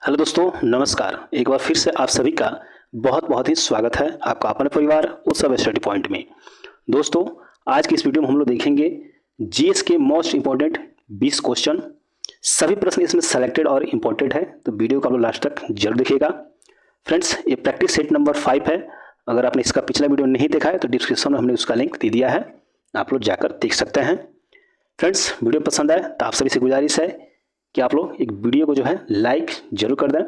Hello दोस्तों, नमस्कार। एक बार फिर से आप सभी का बहुत बहुत ही स्वागत है आपका अपने परिवार उत्सव स्टडी पॉइंट में। दोस्तों, आज की इस वीडियो में हम लोग देखेंगे जीएस के मोस्ट इंपॉर्टेंट 20 क्वेश्चन। सभी प्रश्न इसमें सेलेक्टेड और इम्पोर्टेंट है, तो वीडियो को आप लोग लास्ट तक जरूर देखिएगा। फ्रेंड्स, ये प्रैक्टिस सेट नंबर 5 है। अगर आपने इसका पिछला वीडियो नहीं देखा है तो डिस्क्रिप्शन में हमने उसका लिंक दे दिया है, आप लोग जाकर देख सकते हैं। फ्रेंड्स, वीडियो पसंद आए तो आप सभी से गुजारिश है कि आप लोग एक वीडियो को जो है लाइक जरूर कर दें,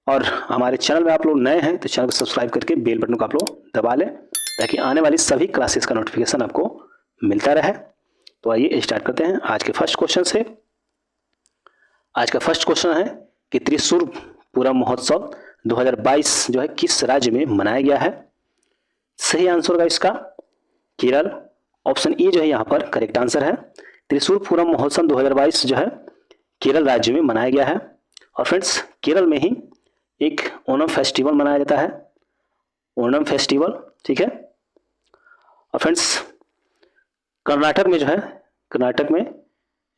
और हमारे चैनल में आप लोग नए हैं तो चैनल को सब्सक्राइब करके बेल बटन को आप लोग दबा लें, ताकि आने वाली सभी क्लासेस का नोटिफिकेशन आपको मिलता रहे। तो आइए स्टार्ट करते हैं आज के फर्स्ट क्वेश्चन से। आज का फर्स्ट क्वेश्चन है कि त्रिशूर पूरम महोत्सव 2022 जो है किस राज्य में मनाया गया है। सही आंसर होगा इसका केरल। ऑप्शन ए जो है यहाँ पर करेक्ट आंसर है। त्रिशूर पूरम महोत्सव 2022 जो है केरल राज्य में मनाया गया है। और फ्रेंड्स, केरल में ही एक ओणम फेस्टिवल मनाया जाता है, ओणम फेस्टिवल, ठीक है। और फ्रेंड्स, कर्नाटक में जो है, कर्नाटक में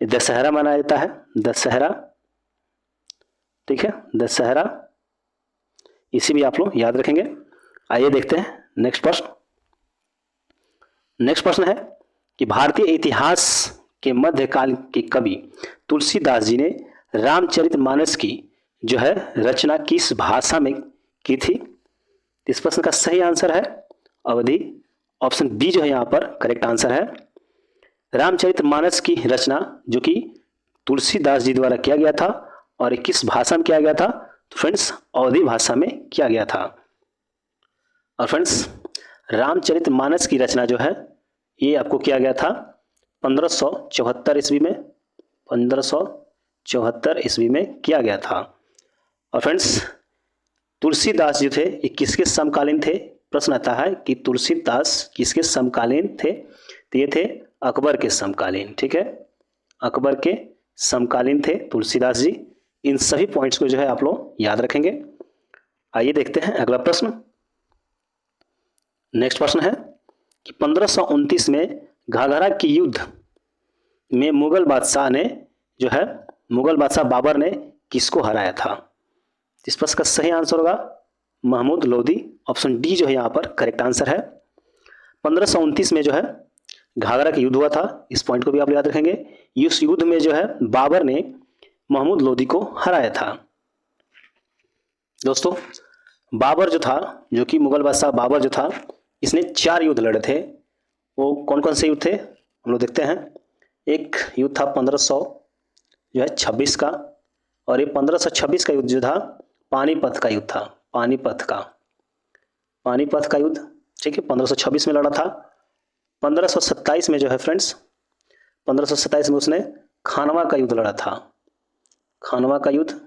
दशहरा मनाया जाता है, दशहरा, ठीक है, दशहरा। इसी भी आप लोग याद रखेंगे। आइए देखते हैं नेक्स्ट प्रश्न। नेक्स्ट प्रश्न है कि भारतीय इतिहास के मध्यकाल के कवि तुलसीदास जी ने रामचरितमानस की जो है रचना किस भाषा में की थी। इस प्रश्न का सही आंसर है अवधि। ऑप्शन बी जो है यहाँ पर करेक्ट आंसर है। रामचरितमानस की रचना जो कि तुलसीदास जी द्वारा किया गया था, और किस भाषा में किया गया था, तो फ्रेंड्स अवधि भाषा में किया गया था। और फ्रेंड्स, रामचरितमानस की रचना जो है ये आपको किया गया था 1574 ईस्वी में, 1574 ईस्वी में किया गया था। और फ्रेंड्स, तुलसीदास जो थे ये किसके समकालीन थे। प्रश्न आता है कि तुलसीदास किसके समकालीन थे, तो ये थे अकबर के समकालीन, ठीक है, अकबर के समकालीन थे तुलसीदास जी। इन सभी पॉइंट्स को जो है आप लोग याद रखेंगे। आइए देखते हैं अगला प्रश्न। नेक्स्ट प्रश्न है कि 1529 में घाघरा के युद्ध में मुगल बादशाह ने जो है, मुगल बादशाह बाबर ने किसको हराया था। इस प्रश्न का सही आंसर होगा महमूद लोदी। ऑप्शन डी जो है यहाँ पर करेक्ट आंसर है। 1529 में जो है घाघरा का युद्ध हुआ था, इस पॉइंट को भी आप याद रखेंगे। इस युद्ध में जो है बाबर ने महमूद लोदी को हराया था। दोस्तों, बाबर जो था, जो कि मुगल बादशाह बाबर जो था, इसने 4 युद्ध लड़े थे। वो कौन कौन से युद्ध थे हम लोग देखते हैं। एक युद्ध था 1526 का, और ये 1526 का युद्ध जो था पानीपत का युद्ध था, पानीपत का युद्ध, ठीक है, 1526 में लड़ा था। 1527 में जो है फ्रेंड्स, 1527 में उसने खानवा का युद्ध लड़ा था, खानवा का युद्ध।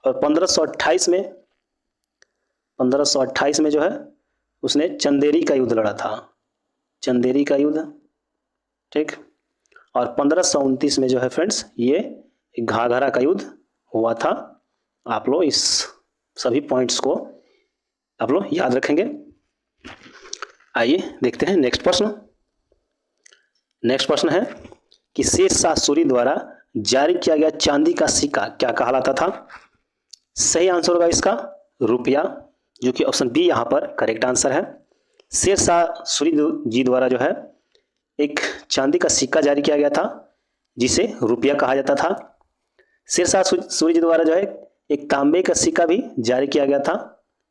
और 1528 में जो है उसने चंदेरी का युद्ध लड़ा था, चंदेरी का युद्ध, ठीक। और 1529 में जो है फ्रेंड्स ये घाघरा का युद्ध हुआ था। आप लोग इस सभी पॉइंट्स को आप लोग याद रखेंगे। आइए देखते हैं नेक्स्ट प्रश्न। नेक्स्ट प्रश्न है कि शेरशाह सूरी द्वारा जारी किया गया चांदी का सिक्का क्या कहलाता था। सही आंसर होगा इसका रुपया, जो कि ऑप्शन बी यहाँ पर करेक्ट आंसर है। शेरशाह सूरी जी द्वारा जो है एक चांदी का सिक्का जारी किया गया था, जिसे रुपया कहा जाता था। शेरशाह सूरी जी द्वारा जो है एक तांबे का सिक्का भी जारी किया गया था,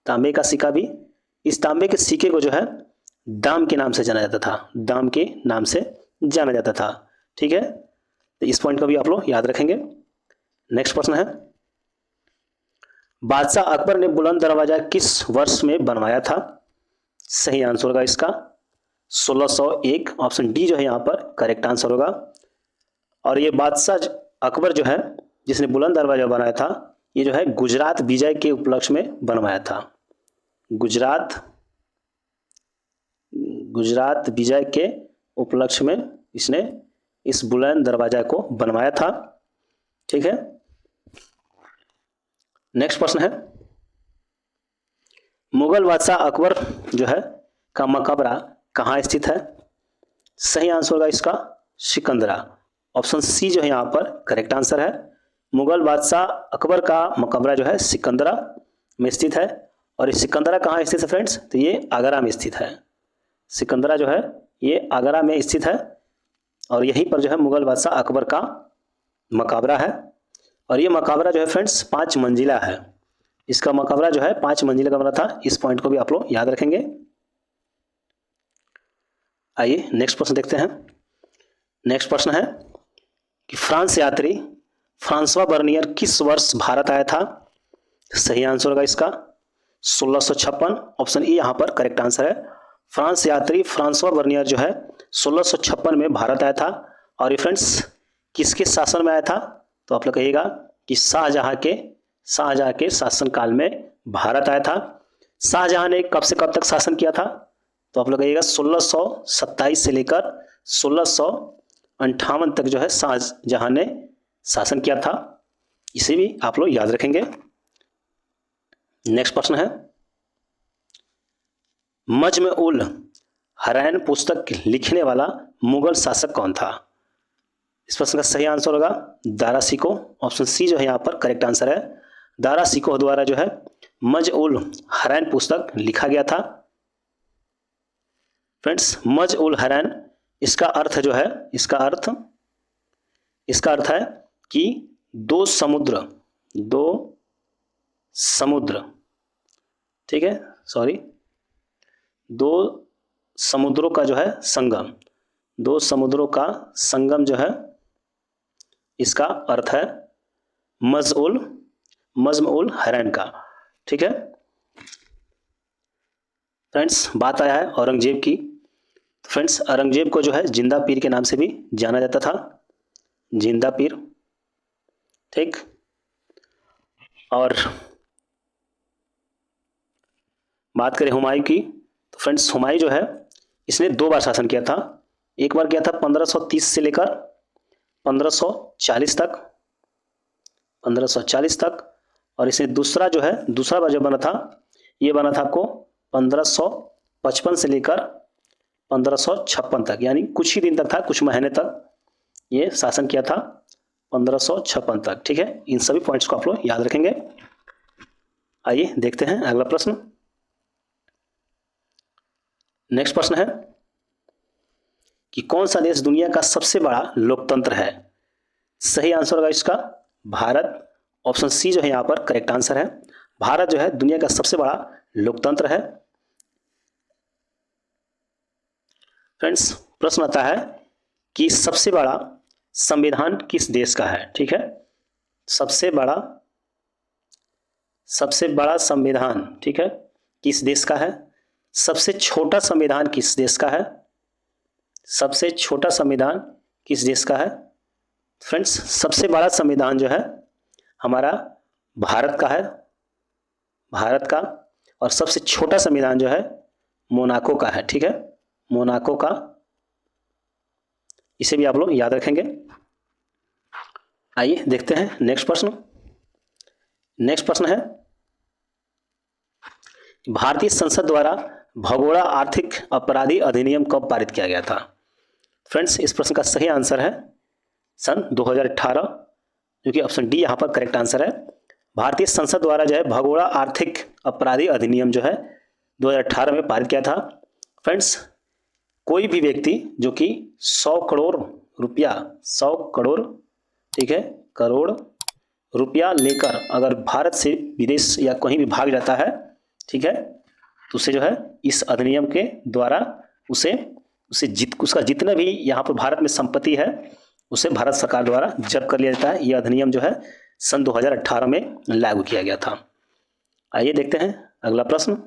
तांबे का सिक्का भी। इस तांबे के सिक्के को जो है दाम के नाम से जाना जाता था, दाम के नाम से जाना जाता था, ठीक है। तो इस पॉइंट को भी आप लोग याद रखेंगे। नेक्स्ट प्रश्न है, बादशाह अकबर ने बुलंद दरवाजा किस वर्ष में बनवाया था। सही आंसर होगा इसका 1601। ऑप्शन डी जो है यहाँ पर करेक्ट आंसर होगा। और ये बादशाह अकबर जो है जिसने बुलंद दरवाजा बनाया था, ये जो है गुजरात विजय के उपलक्ष्य में बनवाया था, गुजरात विजय के उपलक्ष्य में इसने इस बुलंद दरवाजा को बनवाया था, ठीक है। नेक्स्ट प्रश्न है, मुगल बादशाह अकबर जो है का मकबरा कहाँ स्थित है। सही आंसर होगा इसका सिकंदरा। ऑप्शन सी जो है यहाँ पर करेक्ट आंसर है। मुगल बादशाह अकबर का मकबरा जो है सिकंदरा में स्थित है। और ये सिकंदरा कहाँ स्थित है फ्रेंड्स? तो ये आगरा में स्थित है। सिकंदरा जो है ये आगरा में स्थित है और यहीं पर जो है मुगल बादशाह अकबर का मकबरा है। और ये मकबरा जो है फ्रेंड्स 5 मंजिला है। इसका मकबरा जो है 5 मंजिला का बना था। इस पॉइंट को भी आप लोग याद रखेंगे। आइए नेक्स्ट प्रश्न देखते हैं। नेक्स्ट प्रश्न है कि फ्रांस यात्री फ्रांसवा बर्नियर किस वर्ष भारत आया था? सही आंसर होगा इसका 1656। ऑप्शन ई यहाँ पर करेक्ट आंसर है। फ्रांस यात्री फ्रांसवा बर्नियर जो है 1656 में भारत आया था। और ये फ्रेंड्स किसके शासन में आया था? तो आप लोग कहिएगा कि शाहजहां के शासनकाल में भारत आया था। शाहजहां ने कब से कब तक शासन किया था? तो आप लोग कहिएगा 1627 से लेकर 1658 तक जो है शाहजहां ने शासन किया था। इसे भी आप लोग याद रखेंगे। नेक्स्ट प्रश्न है मजमे उल हरैन पुस्तक लिखने वाला मुगल शासक कौन था? इस प्रश्न का सही आंसर होगा दारा शिकोह। ऑप्शन सी जो है यहाँ पर करेक्ट आंसर है। दारा शिकोह द्वारा जो है मज उल हरैन पुस्तक लिखा गया था। फ्रेंड्स मज उल हरैन इसका अर्थ जो है इसका अर्थ है कि दो समुद्र, ठीक है, सॉरी, दो समुद्रों का जो है संगम, दो समुद्रों का संगम जो है इसका अर्थ है मज्म उल हरैन का। ठीक है फ्रेंड्स, बात आया है औरंगजेब की। फ्रेंड्स औरंगजेब को जो है जिंदा पीर के नाम से भी जाना जाता था, जिंदा पीर। ठीक, और बात करें हुमायूं की तो फ्रेंड्स हुमायूं जो है इसने 2 बार शासन किया था। एक बार किया था 1530 से लेकर 1540 तक, और इसने दूसरा बार जो बना था ये बना था आपको 1555 से लेकर 1556 तक, यानी कुछ ही दिन तक था, कुछ महीने तक ये शासन किया था, 1556 तक। ठीक है, इन सभी पॉइंट्स को आप लोग याद रखेंगे। आइए देखते हैं अगला प्रश्न। नेक्स्ट प्रश्न है कि कौन सा देश दुनिया का सबसे बड़ा लोकतंत्र है? सही आंसर होगा इसका भारत। ऑप्शन सी जो है यहां पर करेक्ट आंसर है। भारत जो है दुनिया का सबसे बड़ा लोकतंत्र है। फ्रेंड्स प्रश्न आता है कि सबसे बड़ा संविधान किस देश का है? ठीक है, सबसे बड़ा संविधान, ठीक है, किस देश का है? सबसे छोटा संविधान किस देश का है? सबसे छोटा संविधान किस देश का है? फ्रेंड्स सबसे बड़ा संविधान जो है हमारा भारत का है, भारत का। और सबसे छोटा संविधान जो है मोनाको का है। ठीक है, मोनाको का, इसे भी आप लोग याद रखेंगे। आइए देखते हैं नेक्स्ट प्रश्न। नेक्स्ट प्रश्न है भारतीय संसद द्वारा भगोड़ा आर्थिक अपराधी अधिनियम कब पारित किया गया था? फ्रेंड्स इस प्रश्न का सही आंसर है सन 2018, जो कि ऑप्शन डी यहां पर करेक्ट आंसर है। भारतीय संसद द्वारा जो है भगोड़ा आर्थिक अपराधी अधिनियम जो है 2018 में पारित किया था। फ्रेंड्स कोई भी व्यक्ति जो कि 100 करोड़ रुपया, 100 करोड़, ठीक है, करोड़ रुपया लेकर अगर भारत से विदेश या कहीं भी भाग जाता है, ठीक है, तो उसे जो है इस अधिनियम के द्वारा उसका जितना भी यहाँ पर भारत में संपत्ति है उसे भारत सरकार द्वारा जब्त कर लिया जाता है। यह अधिनियम जो है सन 2018 में लागू किया गया था। आइए देखते हैं अगला प्रश्न।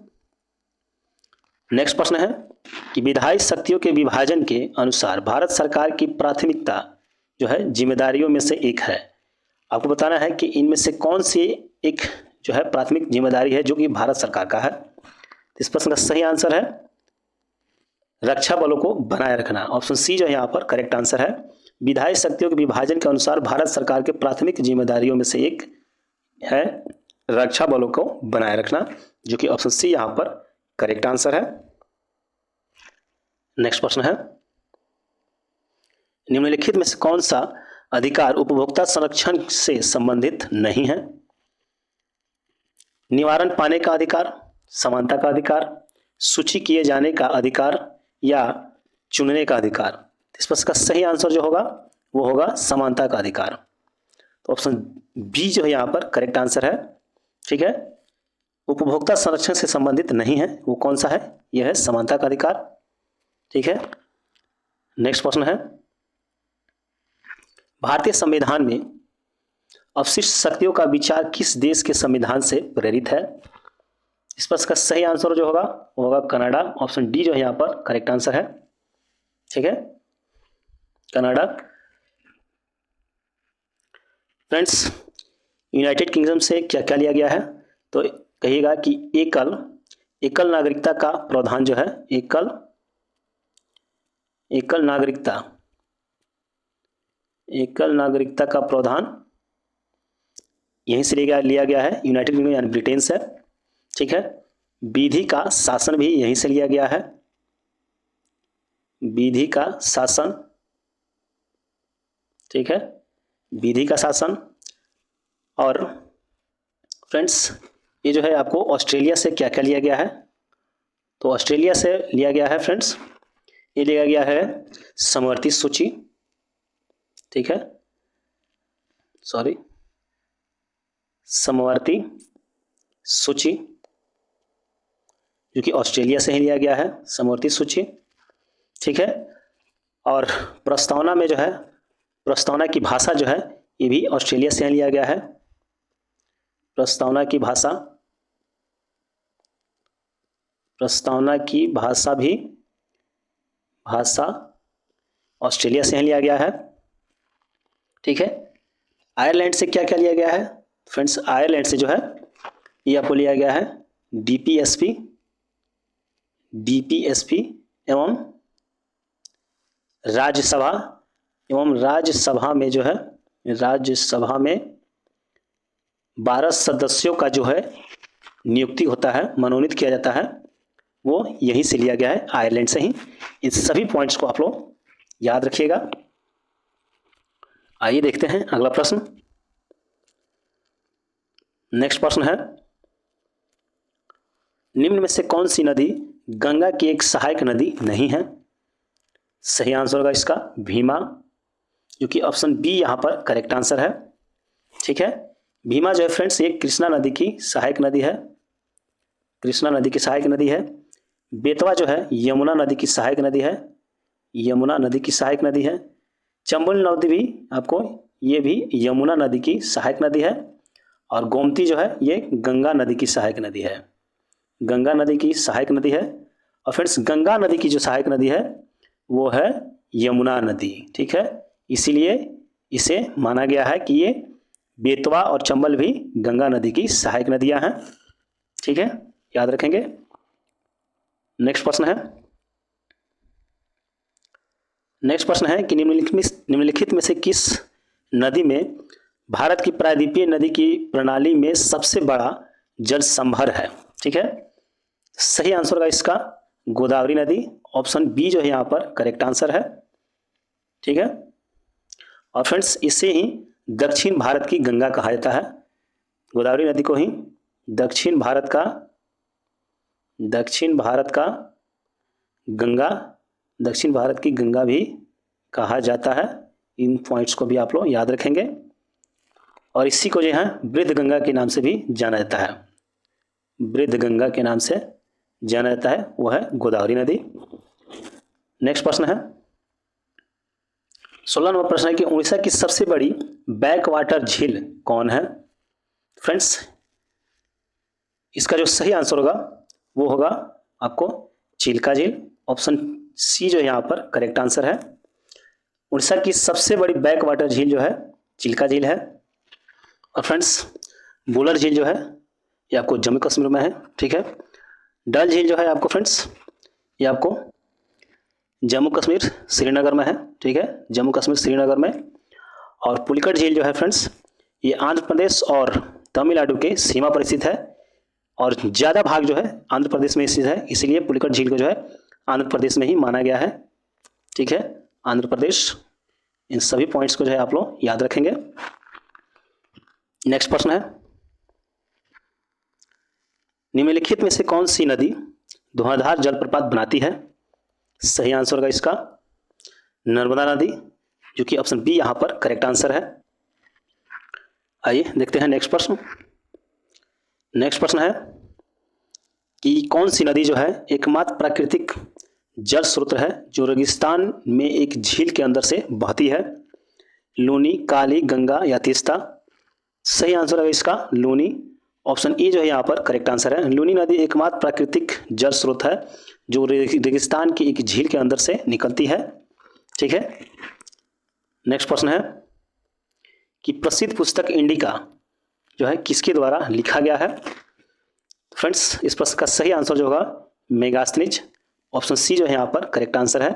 नेक्स्ट प्रश्न है कि विधायी शक्तियों के विभाजन के अनुसार भारत सरकार की प्राथमिकता जो है जिम्मेदारियों में से एक है। आपको बताना है कि इनमें से कौन सी एक जो है प्राथमिक जिम्मेदारी है जो कि भारत सरकार का है। इस प्रश्न का सही आंसर है रक्षा बलों को बनाए रखना। ऑप्शन सी जो है यहाँ पर करेक्ट आंसर है। विधायी शक्तियों के विभाजन के अनुसार भारत सरकार के प्राथमिक जिम्मेदारियों में से एक है रक्षा बलों को बनाए रखना, जो कि ऑप्शन सी यहाँ पर करेक्ट आंसर है। नेक्स्ट प्रश्न है निम्नलिखित में से कौन सा अधिकार उपभोक्ता संरक्षण से संबंधित नहीं है। निवारण पाने का अधिकार, समानता का अधिकार, सूची किए जाने का अधिकार या चुनने का अधिकार। इस पर इसका सही आंसर जो होगा वो होगा समानता का अधिकार। तो ऑप्शन बी जो है यहाँ पर करेक्ट आंसर है। ठीक है, उपभोक्ता संरक्षण से संबंधित नहीं है, वो कौन सा है? यह है समानता का अधिकार। ठीक है, नेक्स्ट प्रश्न है, भारतीय संविधान में अवशिष्ट शक्तियों का विचार किस देश के संविधान से प्रेरित है? इस पर इसका सही आंसर जो होगा वो होगा कनाडा। ऑप्शन डी जो है यहाँ पर करेक्ट आंसर है। ठीक है, कनाडा। फ्रेंड्स, यूनाइटेड किंगडम से क्या क्या लिया गया है? तो कहिएगा कि एकल नागरिकता का प्रावधान जो है, एकल नागरिकता का प्रावधान यहीं से लिया गया है, यूनाइटेड किंगडम यानी ब्रिटेन से। ठीक है, विधि का शासन भी यहीं से लिया गया है, विधि का शासन। ठीक है, विधि का शासन। और फ्रेंड्स, ये जो है आपको ऑस्ट्रेलिया से क्या क्या लिया गया है? तो ऑस्ट्रेलिया से लिया गया है फ्रेंड्स, ये लिया गया है समवर्ती सूची। ठीक है, सॉरी, समवर्ती सूची, जो कि ऑस्ट्रेलिया से ही लिया गया है, समवर्ती सूची। ठीक है, और प्रस्तावना में जो है, प्रस्तावना की भाषा जो है ये भी ऑस्ट्रेलिया से लिया गया है, प्रस्तावना की भाषा भी ऑस्ट्रेलिया से लिया गया है। ठीक है, आयरलैंड से क्या क्या लिया गया है? फ्रेंड्स, आयरलैंड से जो है ये आपको लिया गया है डीपीएसपी एवं राज्यसभा में जो है, राज्यसभा में 12 सदस्यों का जो है नियुक्ति होता है, मनोनीत किया जाता है, वो यहीं से लिया गया है, आयरलैंड से ही। इन सभी पॉइंट्स को आप लोग याद रखिएगा। आइए देखते हैं अगला प्रश्न। नेक्स्ट प्रश्न है, निम्न में से कौन सी नदी गंगा की एक सहायक नदी नहीं है? सही आंसर होगा इसका भीमा, जो कि ऑप्शन बी यहां पर करेक्ट आंसर है। ठीक है, भीमा जो है फ्रेंड्स ये कृष्णा नदी की सहायक नदी है, कृष्णा नदी की सहायक नदी है। बेतवा जो है यमुना नदी की सहायक नदी है, यमुना नदी की सहायक नदी है। चंबल नदी भी आपको, ये भी यमुना नदी की सहायक नदी है। और गोमती जो है ये गंगा नदी की सहायक नदी है, गंगा नदी की सहायक नदी है। और फ्रेंड्स, गंगा नदी की जो सहायक नदी है वो है यमुना नदी। ठीक है, इसीलिए इसे माना गया है कि ये बेतवा और चंबल भी गंगा नदी की सहायक नदियां हैं। ठीक है, याद रखेंगे। नेक्स्ट प्रश्न है कि निम्नलिखित में से किस नदी में भारत की प्रायद्वीपीय नदी की प्रणाली में सबसे बड़ा जल संभर है? ठीक है, सही आंसर होगा इसका गोदावरी नदी। ऑप्शन बी जो है यहाँ पर करेक्ट आंसर है। ठीक है, और फ्रेंड्स इसे ही दक्षिण भारत की गंगा कहा जाता है, गोदावरी नदी को ही दक्षिण भारत का गंगा, दक्षिण भारत की गंगा भी कहा जाता है। इन पॉइंट्स को भी आप लोग याद रखेंगे। और इसी को जो है वृद्ध गंगा के नाम से भी जाना जाता है, वृद्ध गंगा के नाम से जाना जाता है, वो है गोदावरी नदी। नेक्स्ट प्रश्न है, 16 नंबर प्रश्न है कि उड़ीसा की सबसे बड़ी बैक वाटर झील कौन है? फ्रेंड्स, इसका जो सही आंसर होगा वो होगा आपको चिल्का झील। ऑप्शन सी जो यहाँ पर करेक्ट आंसर है। उड़ीसा की सबसे बड़ी बैक वाटर झील जो है चिल्का झील है। और फ्रेंड्स, बुलर झील जो है ये आपको जम्मू कश्मीर में है। ठीक है, डल झील जो है आपको फ्रेंड्स ये आपको जम्मू कश्मीर श्रीनगर में है। ठीक है, जम्मू कश्मीर श्रीनगर में। और पुलिकट झील जो है फ्रेंड्स ये आंध्र प्रदेश और तमिलनाडु के सीमा पर स्थित है, और ज़्यादा भाग जो है आंध्र प्रदेश में स्थित है, इसीलिए पुलिकट झील को जो है आंध्र प्रदेश में ही माना गया है। ठीक है, आंध्र प्रदेश इन सभी पॉइंट्स को जो है आप लोग याद रखेंगे। नेक्स्ट प्रश्न है, निम्नलिखित में से कौन सी नदी धुआंधार जलप्रपात बनाती है? सही आंसर होगा इसका नर्मदा नदी, जो कि ऑप्शन बी यहां पर करेक्ट आंसर है। आइए देखते हैं नेक्स्ट प्रश्न। नेक्स्ट प्रश्न है कि कौन सी नदी जो है एकमात्र प्राकृतिक जल स्रोत है जो रेगिस्तान में एक झील के अंदर से बहती है? लूनी, काली, गंगा या तीस्ता? सही आंसर है इसका लूनी, ऑप्शन ई जो है यहाँ पर करेक्ट आंसर है। लूनी नदी एकमात्र प्राकृतिक जल स्रोत है जो रेगिस्तान की एक झील के अंदर से निकलती है। ठीक है। नेक्स्ट प्रश्न है कि प्रसिद्ध पुस्तक इंडिका जो है किसके द्वारा लिखा गया है? फ्रेंड्स, इस प्रश्न का सही आंसर जो होगा मेगास्थनीज, ऑप्शन सी जो है यहाँ पर करेक्ट आंसर है।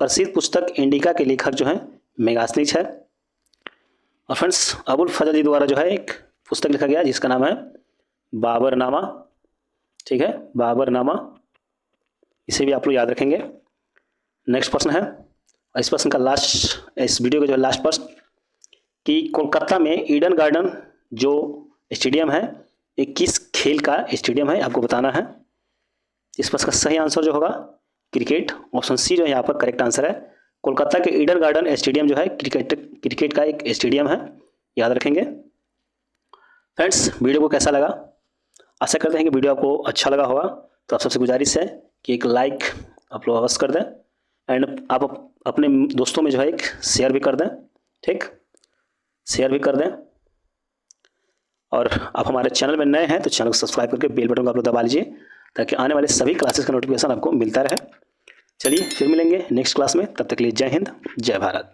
प्रसिद्ध पुस्तक इंडिका के लेखक जो है मेगास्थनीज है। और फ्रेंड्स, अबुल फजल द्वारा जो है एक पुस्तक लिखा गया जिसका नाम है बाबरनामा। ठीक है, बाबरनामा, इसे भी आप लोग याद रखेंगे। नेक्स्ट प्रश्न है, इस प्रश्न का लास्ट, इस वीडियो का जो लास्ट प्रश्न कि कोलकाता में ईडन गार्डन जो स्टेडियम है ये किस खेल का स्टेडियम है, आपको बताना है। इस प्रश्न का सही आंसर जो होगा क्रिकेट, ऑप्शन सी जो है यहाँ पर करेक्ट आंसर है। कोलकाता के ईडन गार्डन स्टेडियम जो है क्रिकेट का एक स्टेडियम है, याद रखेंगे। फ्रेंड्स, वीडियो को कैसा लगा? आशा करते हैं कि वीडियो आपको अच्छा लगा होगा। तो आप सबसे गुजारिश है कि एक लाइक आप लोग अवश्य कर दें एंड आप अपने दोस्तों में जो है एक शेयर भी कर दें। ठीक, शेयर भी कर दें। और आप हमारे चैनल में नए हैं तो चैनल को सब्सक्राइब करके बेल बटन को आप लोग दबा लीजिए ताकि आने वाले सभी क्लासेस का नोटिफिकेशन आपको मिलता रहे। चलिए फिर मिलेंगे नेक्स्ट क्लास में, तब तक के लिए जय हिंद, जय भारत।